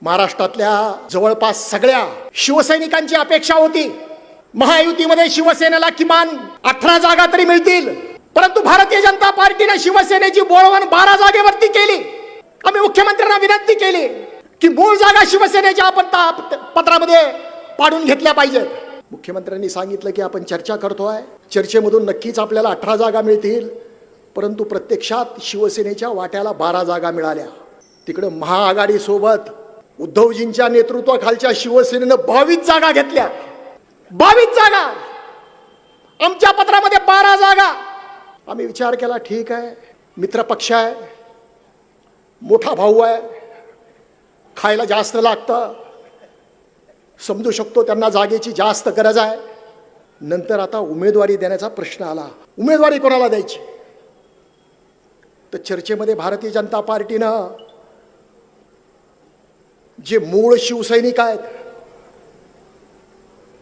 महाराष्ट्रातल्या जवळपास सगळ्या शिवसैनिकांची अपेक्षा होती महायुतीमध्ये शिवसेनेला किमान 18 जागा तरी मिळतील, परंतु भारतीय जनता पार्टीने शिवसेनेची बोळवण 12 जागेवरती केली. आम्ही मुख्यमंत्र्यांना विनंती केली की मूळ जागा शिवसेनेच्या आपण पत्रामध्ये पाडून घेतल्या पाहिजेत. मुख्यमंत्र्यांनी सांगितलं की आपण चर्चा करतोय, चर्चेमधून नक्कीच आपल्याला 18 जागा मिळतील, परंतु प्रत्यक्षात शिवसेनेच्या वाट्याला 12 जागा मिळाल्या. तिकडे महाआघाडी सोबत उद्धवजींच्या नेतृत्वाखालच्या शिवसेनेनं 22 जागा घेतल्या. 22 जागा, आमच्या पत्रामध्ये 12 जागा. आम्ही विचार केला, ठीक आहे, मित्र पक्ष आहे, मोठा भाऊ आहे, खायला जास्त लागतं, समजू शकतो त्यांना जागेची जास्त गरज आहे. नंतर आता उमेदवारी देण्याचा प्रश्न आला, उमेदवारी कोणाला द्यायची. तर चर्चेमध्ये भारतीय जनता पार्टीनं जे मूळ शिवसैनिक आहेत,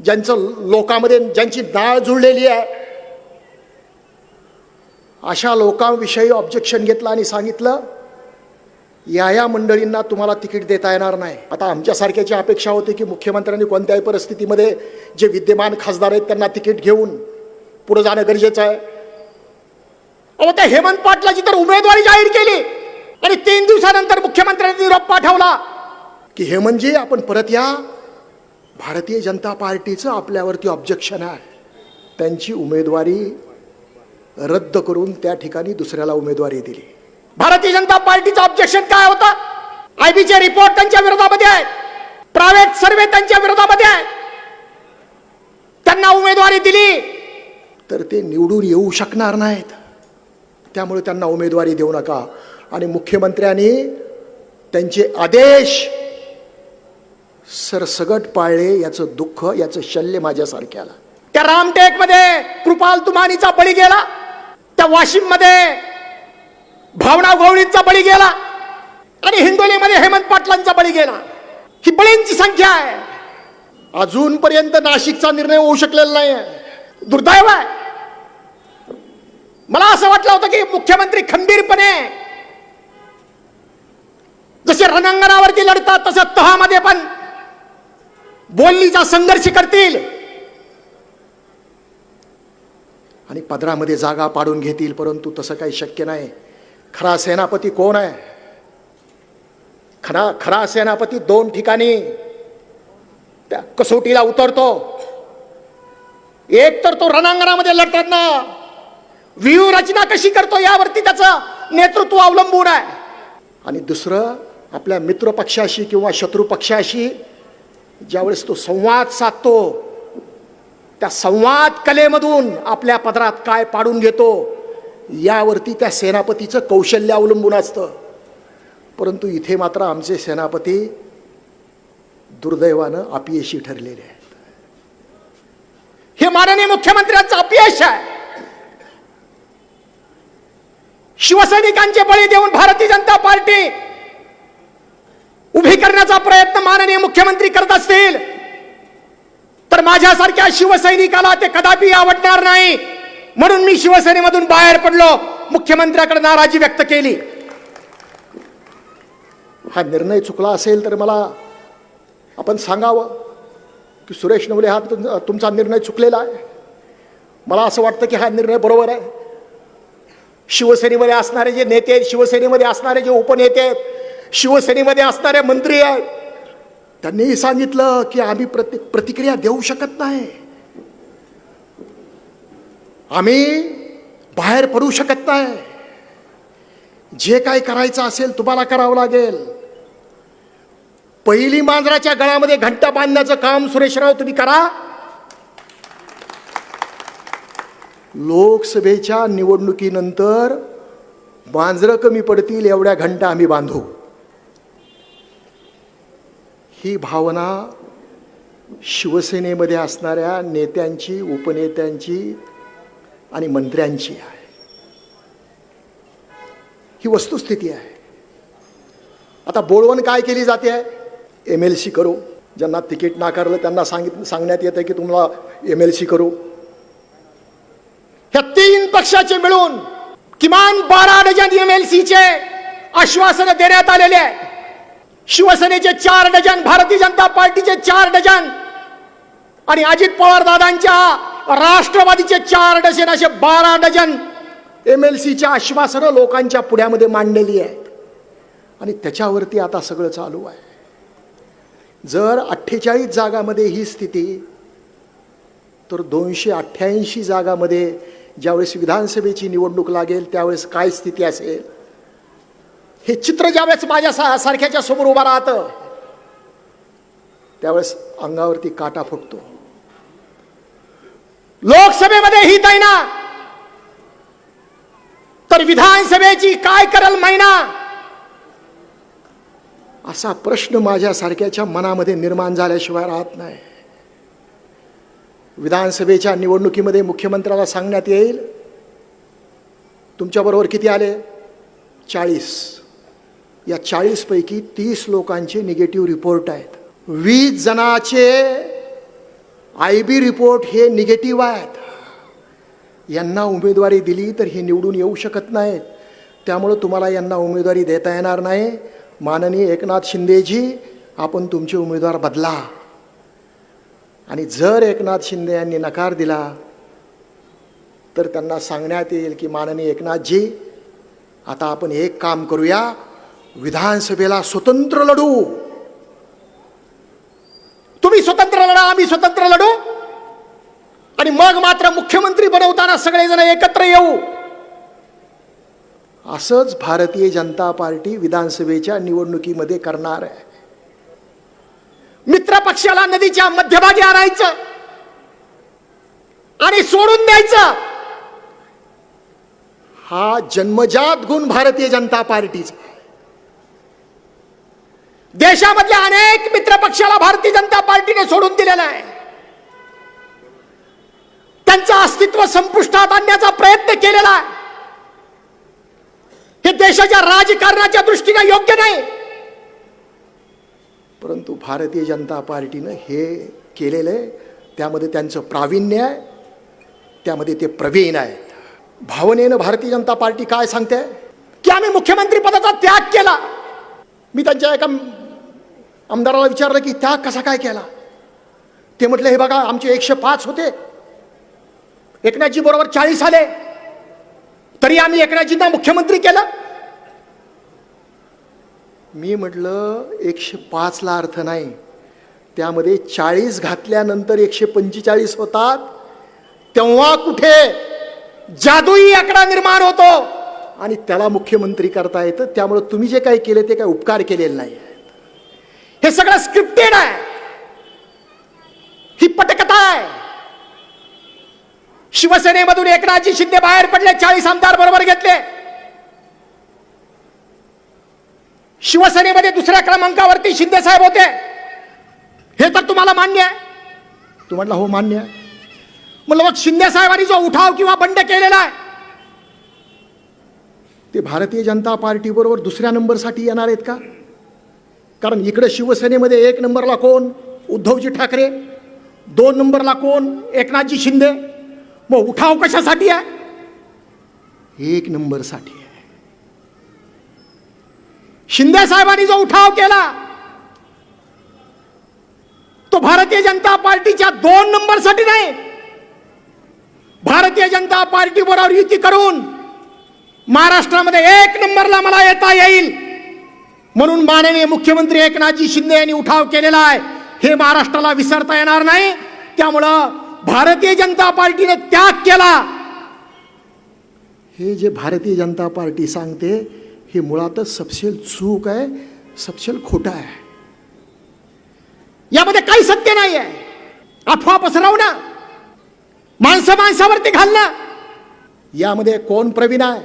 ज्यांचं लोकांमध्ये ज्यांची नाळ जुळलेली आहे, अशा लोकांविषयी ऑब्जेक्शन घेतलं आणि सांगितलं या मंडळींना तुम्हाला तिकीट देता येणार नाही. आता आमच्यासारख्याची अपेक्षा होती की मुख्यमंत्र्यांनी कोणत्याही परिस्थितीमध्ये जे विद्यमान खासदार आहेत त्यांना तिकीट घेऊन पुढे जाणं गरजेचं आहे. अहो, त्या हेमंत पाटलाची तर उमेदवारी जाहीर केली आणि 3 दिवसानंतर मुख्यमंत्र्यांनी निरोप पाठवला की हेमंतजी आपण परत या, भारतीय जनता पार्टीचं आपल्यावरती ऑब्जेक्शन आहे. त्यांची उमेदवारी रद्द करून त्या ठिकाणी दुसऱ्याला उमेदवारी दिली. भारतीय जनता पार्टीचं ऑब्जेक्शन काय होतं? आयबीचे रिपोर्ट त्यांच्या विरोधामध्ये आहेत, प्रायव्हेट सर्वे त्यांच्या विरोधामध्ये आहेत. त्यांना उमेदवारी दिली तर ते निवडून येऊ शकणार नाहीत, त्यामुळे त्यांना उमेदवारी देऊ नका. आणि मुख्यमंत्र्यांनी त्यांचे आदेश सरसगट पाळले. याचं दुःख, याचं शल्य माझ्यासारख्याला. त्या रामटेक मध्ये कृपाल तुमानीचा बळी गेला, त्या वाशिम मध्ये भावना गवळींचा बळी गेला आणि हिंगोलीमध्ये हेमंत पाटलांचा बळी गेला. ही बळींची संख्या आहे. अजूनपर्यंत नाशिकचा निर्णय होऊ शकलेला नाही आहे. दुर्दैव आहे. मला असं वाटलं होतं की मुख्यमंत्री खंबीरपणे जसे रणांगणावरती लढतात तसं तहामध्ये पण बोलणीचा संघर्ष करतील आणि पदरामध्ये जागा पाडून घेतील, परंतु तसं काही शक्य नाही. खरा सेनापती कोण आहे? खरा सेनापती 2 ठिकाणी त्या कसोटीला उतरतो. एक तर तो रणांगणामध्ये लढताना व्यूह रचना कशी करतो यावरती त्याचं नेतृत्व अवलंबून आहे, आणि दुसरं आपल्या मित्र पक्षाशी किंवा शत्रू पक्षाशी ज्यावेळेस तो संवाद साधतो, त्या संवाद कलेमधून आपल्या पदरात काय पाडून घेतो यावरती त्या सेनापतीचं कौशल्य अवलंबून असतं. परंतु इथे मात्र आमचे सेनापती दुर्दैवानं अपयशी ठरलेले आहेत. हे माननीय मुख्यमंत्र्यांचं अपयश आहे. शिवसैनिकांचे बळी देऊन भारतीय जनता पार्टी उभी करण्याचा प्रयत्न माननीय मुख्यमंत्री करत असतील तर माझ्यासारख्या शिवसैनिकाला ते कदापि आवडणार नाही. म्हणून मी शिवसेनेमधून बाहेर पडलो, मुख्यमंत्र्याकडे नाराजी व्यक्त केली. हा निर्णय चुकला असेल तर मला आपण सांगावं की सुरेश नवले हा तुमचा निर्णय चुकलेला आहे. मला असं वाटतं की हा निर्णय बरोबर आहे. शिवसेनेमध्ये असणारे जे नेते आहेत, शिवसेनेमध्ये असणारे जे उपनेते आहेत, शिवसेनेमध्ये असणारे मंत्री आहेत, त्यांनीही सांगितलं की आम्ही प्रतिक्रिया देऊ शकत नाही, आम्ही बाहेर पडू शकत नाही, जे काय करायचं असेल तुम्हाला करावं लागेल. पहिली मांजराच्या गळ्यामध्ये घंटा बांधण्याचं काम सुरेशराव तुम्ही करा. लोकसभेच्या निवडणुकीनंतर मांजरं कमी पडतील एवढ्या घंटा आम्ही बांधू. ही भावना शिवसेनेमध्ये असणाऱ्या नेत्यांची, उपनेत्यांची आणि मंत्र्यांची आहे. ही वस्तुस्थिती आहे. आता बोलवण काय केली जाते आहे? MLC करू. ज्यांना तिकीट नाकारलं त्यांना सांगण्यात येतं की तुम्हाला MLC करू. ह्या 3 पक्षाचे मिळून किमान 12 डझन MLCचे आश्वासन देण्यात आलेले आहे. शिवसेनेचे 4 डझन, भारतीय जनता पार्टीचे 4 डझन आणि अजित पवार दादांच्या राष्ट्रवादीचे 4 डझन, असे 12 डझन MLCच्या आश्वासनं लोकांच्या पुढ्यामध्ये मांडलेली आहेत. आणि त्याच्यावरती आता सगळं चालू आहे. जर 48 जागामध्ये ही स्थिती, तर 288 जागामध्ये ज्यावेळेस विधानसभेची निवडणूक लागेल त्यावेळेस काय स्थिती असेल, हे चित्र ज्यावेळेस माझ्या सारख्याच्या समोर उभा राहतं त्यावेळेस अंगावरती काटा फुटतो. लोकसभेमध्ये ही तैना, तर विधानसभेची काय करल मैना, असा प्रश्न माझ्या सारख्याच्या मनामध्ये निर्माण झाल्याशिवाय राहत नाही. विधानसभेच्या निवडणुकीमध्ये मुख्यमंत्र्याला सांगण्यात येईल, तुमच्याबरोबर किती आले? 40. या 40 पैकी 30 लोकांचे निगेटिव्ह रिपोर्ट आहेत. 20 जणांचे IB रिपोर्ट हे निगेटिव्ह आहेत. यांना उमेदवारी दिली तर हे निवडून येऊ शकत नाहीत, त्यामुळे तुम्हाला यांना उमेदवारी देता येणार नाही. माननीय एकनाथ शिंदेजी, आपण तुमचे उमेदवार बदला. आणि जर एकनाथ शिंदे यांनी नकार दिला तर त्यांना सांगण्यात येईल की माननीय एकनाथजी, आता आपण एक काम करूया, विधानसभेला स्वतंत्र लढू. तुम्ही स्वतंत्र लढा, आम्ही स्वतंत्र लढू, आणि मग मात्र मुख्यमंत्री बनवताना सगळेजण एकत्र येऊ. असंच भारतीय जनता पार्टी विधानसभेच्या निवडणुकीमध्ये करणार आहे. मित्र पक्षाला नदीच्या मध्यभागी आणायचं आणि सोडून द्यायचं, हा जन्मजात गुण भारतीय जनता पार्टीचा. देशामधल्या अनेक मित्र पक्षाला भारतीय जनता पार्टीने सोडून दिलेला आहे. त्यांचं अस्तित्व संपुष्टात आणण्याचा प्रयत्न केलेला आहे. हे देशाच्या राजकारणाच्या दृष्टीने योग्य नाही, परंतु भारतीय जनता पार्टीनं हे केलेलं आहे. त्यामध्ये त्यांचं प्रावीण्य आहे, त्यामध्ये ते प्रवीण आहेत. भावनेनं भारतीय जनता पार्टी काय सांगते की आम्ही मुख्यमंत्री पदाचा त्याग केला. मी त्यांच्या एका आमदाराला विचारलं की त्याग कसा काय केला. ते म्हटले, हे बघा, आमचे 105 होते, एकनाथजी बरोबर 40 आले, तरी आम्ही एकनाथजींना मुख्यमंत्री केलं. मी म्हटलं 105 ला अर्थ नाही, त्यामध्ये 40 घातल्यानंतर 145 होतात, तेव्हा कुठे जादुई आकडा निर्माण होतो आणि त्याला मुख्यमंत्री करता येतं. त्यामुळे तुम्ही जे काही केले ते काही उपकार केलेले नाही आहेत. हे सगळं स्क्रिप्टेड आहे, ही पटकथा आहे. शिवसेनेमधून एकनाथजी शिंदे बाहेर पडले, 40 आमदार बरोबर घेतले. शिवसेनेमध्ये दुसऱ्या क्रमांकावरती शिंदे साहेब होते, हे तर तुम्हाला मान्य आहे. तू म्हटला हो मान्य आहे. म्हणलं मग शिंदे साहेबांनी जो उठाव किंवा बंड केलेला आहे ते भारतीय जनता पार्टी बरोबर दुसऱ्या नंबरसाठी येणार आहेत का? कारण इकडे शिवसेनेमध्ये 1 नंबरला कोण? उद्धवजी ठाकरे. 2 नंबरला कोण? एकनाथजी शिंदे. मग उठाव कशासाठी आहे? 1 नंबरसाठी आहे. शिंदे साहेबांनी जो उठाव केला तो भारतीय जनता पार्टीच्या 2 नंबरसाठी नाही, भारतीय जनता पार्टी बरोबर युती करून महाराष्ट्रामध्ये 1 नंबरला मला येता येईल म्हणून माननीय मुख्यमंत्री एकनाथजी शिंदे यांनी उठाव केलेला आहे. हे महाराष्ट्राला विसरता येणार नाही. त्यामुळं भारतीय जनता पार्टीने त्याग केला. हे जे भारतीय जनता पार्टी सांगते हे मुळातच सपशेल चूक आहे, सपशेल खोटा आहे. यामध्ये काही सत्य नाही आहे. अफवा पसरवणं, माणसं माणसावरती घालणं, यामध्ये कोण प्रवीण आहे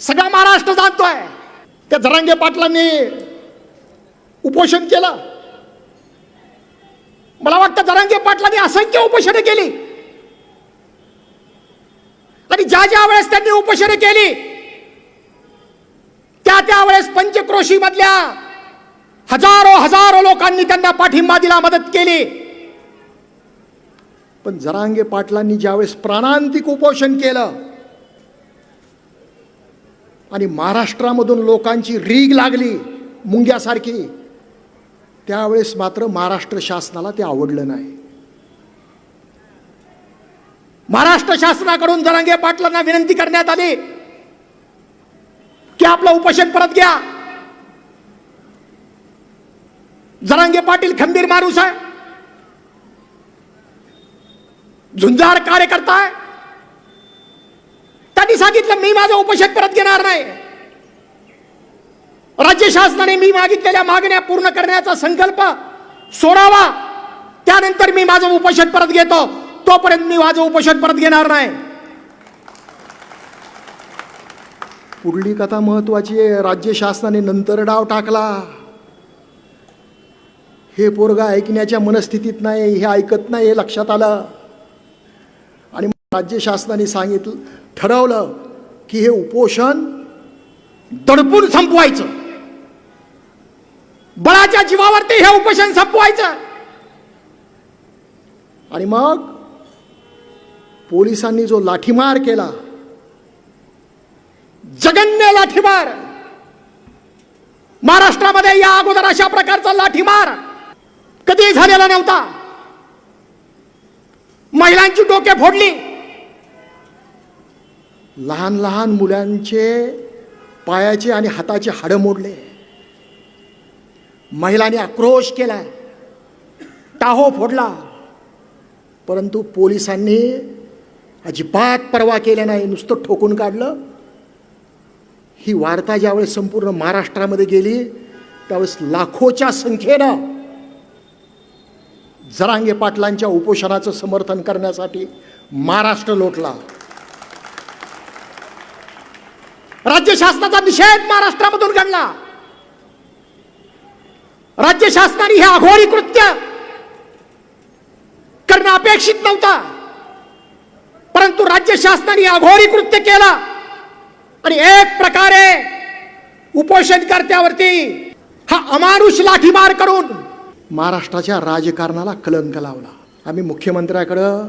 सगळा महाराष्ट्र जाणतोय. त्या जरांगे पाटलांनी उपोषण केलं. मला वाटतं जरांगे पाटलांनी असंख्य उपोषणे केली आणि ज्या वेळेस त्यांनी उपोषणे केली त्यावेळेस पंचक्रोशी मधल्या हजारो लोकांनी त्यांना पाठिंबा दिला, मदत केली. पण जरांगे पाटलांनी ज्यावेळेस प्राणांतिक उपोषण केलं आणि महाराष्ट्रामधून लोकांची रीग लागली मुंग्यासारखी, त्यावेळेस मात्र महाराष्ट्र शासनाला ते आवडलं नाही. महाराष्ट्र शासनाकडून जरांगे पाटलांना विनंती करण्यात आली की आपलं उपोषण परत घ्या. जरांगे पाटील खंबीर माणूस आहे, झुंजार कार्यकर्ता आहे. त्यांनी सांगितलं मी माझं उपोषण परत घेणार नाही. राज्य शासनाने मी मागितलेल्या मागण्या पूर्ण करण्याचा संकल्प सोडावा, त्यानंतर मी माझं उपोषण परत घेतो, तोपर्यंत मी माझं उपोषण परत घेणार नाही. पुढली कथा महत्वाची आहे. राज्य शासनाने नंतर डाव टाकला. हे पोरगा ऐकण्याच्या मनस्थितीत नाही, हे ऐकत नाही हे लक्षात आलं आणि राज्य शासनाने सांगितलं, ठरवलं की हे उपोषण दडपून संपवायचं. बळाच्या जीवावरती हे उपोषण संपवायचं. आणि मग पोलिसांनी जो लाठीमार केला, जघन्य लाठीमार, महाराष्ट्रामध्ये या अगोदर अशा प्रकारचा लाठीमार कधी झालेला नव्हता. महिलांची डोके फोडली, लहान लहान मुलांचे पायाचे आणि हाताचे हाडं मोडले. महिलांनी आक्रोश केला, टाहो फोडला, परंतु पोलिसांनी अजिबात पर्वा केल्या नाही, नुसतं ठोकून काढलं. ही वार्ता ज्यावेळेस संपूर्ण महाराष्ट्रामध्ये गेली त्यावेळेस लाखोच्या संख्येनं जरांगे पाटलांच्या उपोषणाचं समर्थन करण्यासाठी महाराष्ट्र लोटला. राज्य शासनाचा निषेध महाराष्ट्रामधून घडला. राज्य शासनाने हे अघोरी कृत्य करणं अपेक्षित नव्हता, परंतु राज्य शासनाने अघोरी कृत्य केला आणि एक प्रकारे उपोषणकर्त्यावरती हा अमानुष लाठीमार करून महाराष्ट्राच्या राजकारणाला कलंक लावला. आम्ही मुख्यमंत्र्याकडं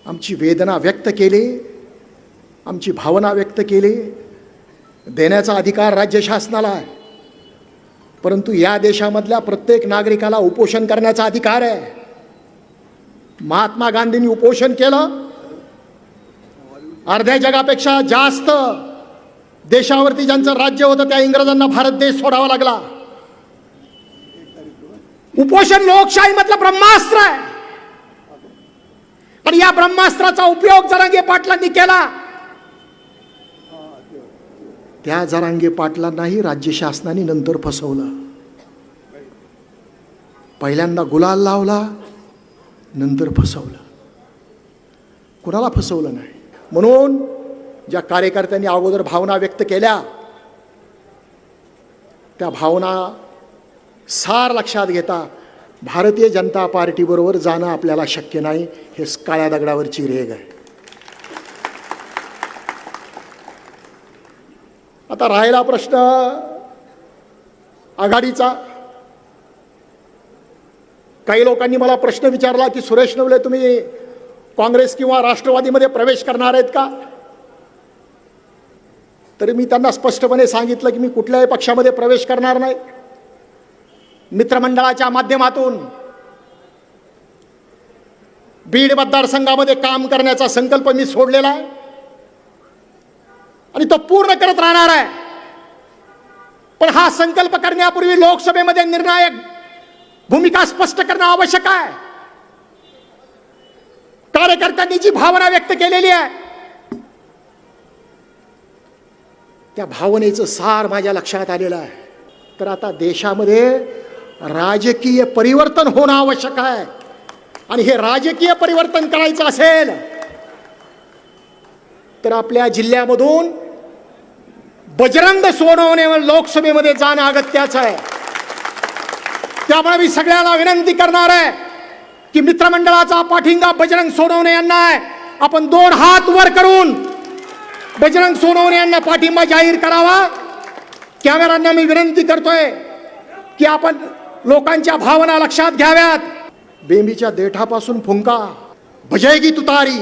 आमची वेदना व्यक्त केली, आमची भावना व्यक्त केली. देण्याचा अधिकार राज्य शासनाला आहे, परंतु या देशामधल्या प्रत्येक नागरिकाला उपोषण करण्याचा अधिकार आहे. महात्मा गांधींनी उपोषण केलं. अर्ध्या जगापेक्षा जास्त देशावरती ज्यांचं राज्य होतं त्या इंग्रजांना भारत देश सोडावा लागला. उपोषण लोकशाही मधलं ब्रह्मास्त्र आहे आणि या ब्रह्मास्त्राचा उपयोग जरांगे पाटलांनी केला. त्या जरांगे पाटलांनाही राज्य शासनाने नंतर फसवलं. पहिल्यांदा गुलाल लावला, नंतर फसवलं. कुणाला फसवलं नाही. म्हणून ज्या कार्यकर्त्यांनी अगोदर भावना व्यक्त केल्या त्या भावना सार लक्षात घेता भारतीय जनता पार्टीबरोबर जाणं आपल्याला शक्य नाही. हे काळ्या दगडावरची रेघ आहे. आता राहिला प्रश्न आघाडीचा. काही लोकांनी मला प्रश्न विचारला की सुरेश नवले तुम्ही काँग्रेस किंवा राष्ट्रवादीमध्ये प्रवेश करणार आहेत का? तरी मी त्यांना स्पष्टपणे सांगितलं की मी कुठल्याही पक्षामध्ये प्रवेश करणार नाही. मित्रमंडळाच्या माध्यमातून बीड मतदारसंघामध्ये काम करण्याचा संकल्प मी सोडलेला आहे आणि तो पूर्ण करत राहणार आहे. पण हा संकल्प करण्यापूर्वी लोकसभेमध्ये निर्णायक भूमिका स्पष्ट करणं आवश्यक आहे. कार्यकर्त्यांनी जी भावना व्यक्त केलेली आहे त्या भावनेचं सार माझ्या लक्षात आलेलं आहे. तर आता देशामध्ये राजकीय परिवर्तन होणं आवश्यक आहे आणि हे राजकीय परिवर्तन करायचं असेल तर आपल्या जिल्ह्यामधून बजरंग सोनवणे लोकसभेमध्ये जाणं अगत्याचं आहे. त्यामुळे मी सगळ्यांना विनंती करणार आहे की मित्रमंडळाचा पाठिंबा बजरंग सोनवणे यांना आहे. आपण दोन हात वर करून बजरंग सोनवणे यांना पाठिंबा जाहीर करावा. कॅमेरांना मी विनंती करतोय की आपण लोकांच्या भावना लक्षात घ्याव्यात. बेंबीच्या देठापासून फुंका बजेगी तुतारी.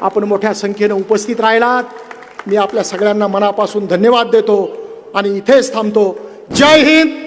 आपण मोठ्या संख्येने उपस्थित राहिलात मी आपल्या सगळ्यांना मनापासून धन्यवाद देतो आणि इथेच थांबतो. जय हिंद,